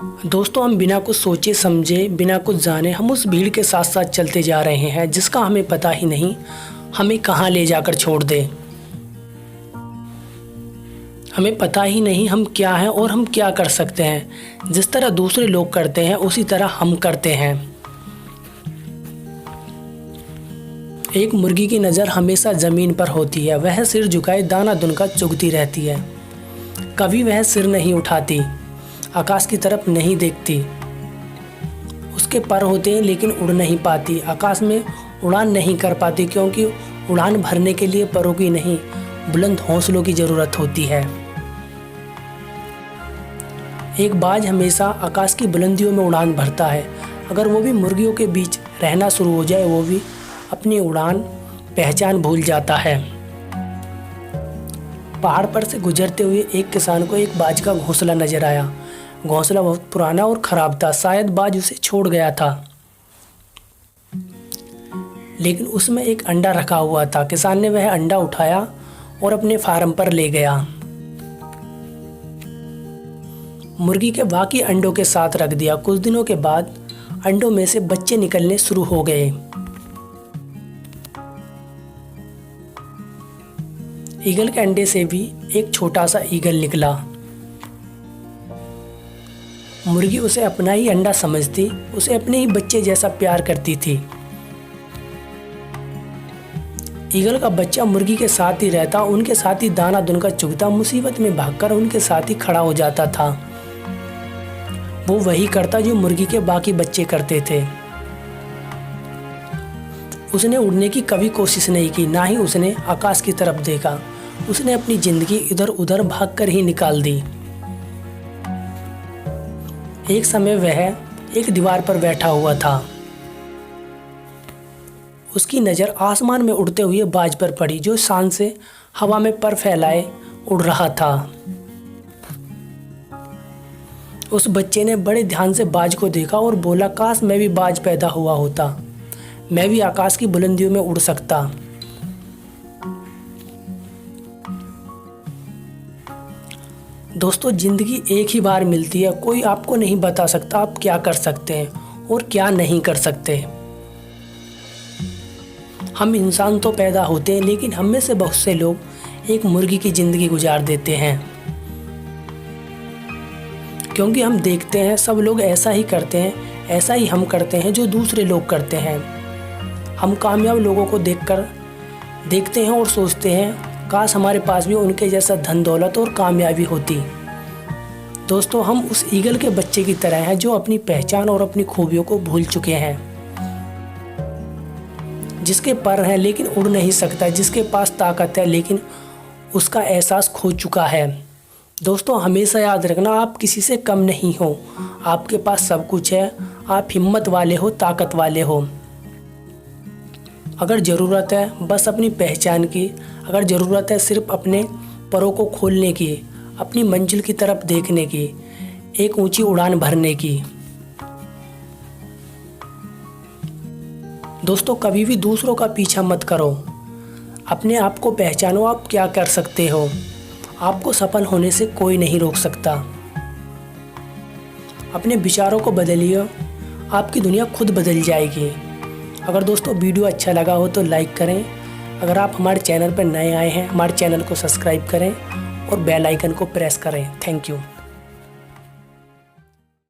दोस्तों, हम बिना कुछ सोचे समझे, बिना कुछ जाने हम उस भीड़ के साथ साथ चलते जा रहे हैं जिसका हमें पता ही नहीं हमें कहाँ ले जाकर छोड़ दे। हमें पता ही नहीं हम क्या हैं और हम क्या कर सकते हैं। जिस तरह दूसरे लोग करते हैं उसी तरह हम करते हैं। एक मुर्गी की नज़र हमेशा ज़मीन पर होती है। वह सिर झुकाए दाना दुनका चुगती रहती है। कभी वह सिर नहीं उठाती, आकाश की तरफ नहीं देखती। उसके पर होते हैं लेकिन उड़ नहीं पाती, आकाश में उड़ान नहीं कर पाती, क्योंकि उड़ान भरने के लिए परों की नहीं, बुलंद हौसलों की ज़रूरत होती है। एक बाज हमेशा आकाश की बुलंदियों में उड़ान भरता है। अगर वो भी मुर्गियों के बीच रहना शुरू हो जाए, वो भी अपनी उड़ान पहचान भूल जाता है। पहाड़ पर से गुजरते हुए एक किसान को एक बाज का घोंसला नजर आया। घोंसला बहुत पुराना और खराब था, शायद बाज उसे छोड़ गया था, लेकिन उसमें एक अंडा रखा हुआ था। किसान ने वह अंडा उठाया और अपने फार्म पर ले गया। मुर्गी के बाकी अंडों के साथ रख दिया। कुछ दिनों के बाद अंडों में से बच्चे निकलने शुरू हो गए। ईगल के अंडे से भी एक छोटा सा ईगल निकला। मुर्गी उसे अपना ही अंडा समझती, उसे अपने ही बच्चे जैसा प्यार करती थी। ईगल का बच्चा मुर्गी के साथ ही रहता, उनके साथ ही दाना दुनका चुगता, मुसीबत में भागकर उनके साथ ही खड़ा हो जाता था। वो वही करता जो मुर्गी के बाकी बच्चे करते थे। उसने उड़ने की कभी कोशिश नहीं की, ना ही उसने आकाश की तरफ देखा। उसने अपनी जिंदगी इधर उधर भागकर ही निकाल दी। एक समय वह एक दीवार पर बैठा हुआ था। उसकी नज़र आसमान में उड़ते हुए बाज पर पड़ी, जो शान से हवा में पर फैलाए उड़ रहा था। उस बच्चे ने बड़े ध्यान से बाज को देखा और बोला, काश मैं भी बाज पैदा हुआ होता, मैं भी आकाश की बुलंदियों में उड़ सकता। दोस्तों, ज़िंदगी एक ही बार मिलती है। कोई आपको नहीं बता सकता आप क्या कर सकते हैं और क्या नहीं कर सकते। हम इंसान तो पैदा होते हैं, लेकिन हम में से बहुत से लोग एक मुर्गी की ज़िंदगी गुजार देते हैं, क्योंकि हम देखते हैं सब लोग ऐसा ही करते हैं, ऐसा ही हम करते हैं जो दूसरे लोग करते हैं। हम कामयाब लोगों को देखते हैं और सोचते हैं, काश हमारे पास भी उनके जैसा धन दौलत और कामयाबी होती। दोस्तों, हम उस ईगल के बच्चे की तरह हैं जो अपनी पहचान और अपनी खूबियों को भूल चुके हैं, जिसके पर हैं लेकिन उड़ नहीं सकता, जिसके पास ताकत है लेकिन उसका एहसास खो चुका है। दोस्तों, हमेशा याद रखना, आप किसी से कम नहीं हो। आपके पास सब कुछ है। आप हिम्मत वाले हो, ताकत वाले हो। अगर ज़रूरत है बस अपनी पहचान की, अगर ज़रूरत है सिर्फ अपने परों को खोलने की, अपनी मंजिल की तरफ देखने की, एक ऊंची उड़ान भरने की। दोस्तों, कभी भी दूसरों का पीछा मत करो। अपने आप को पहचानो, आप क्या कर सकते हो। आपको सफल होने से कोई नहीं रोक सकता। अपने विचारों को बदलिए, आपकी दुनिया खुद बदल जाएगी। अगर दोस्तों वीडियो अच्छा लगा हो तो लाइक करें। अगर आप हमारे चैनल पर नए आए हैं, हमारे चैनल को सब्सक्राइब करें और बेल आइकन को प्रेस करें। Thank you.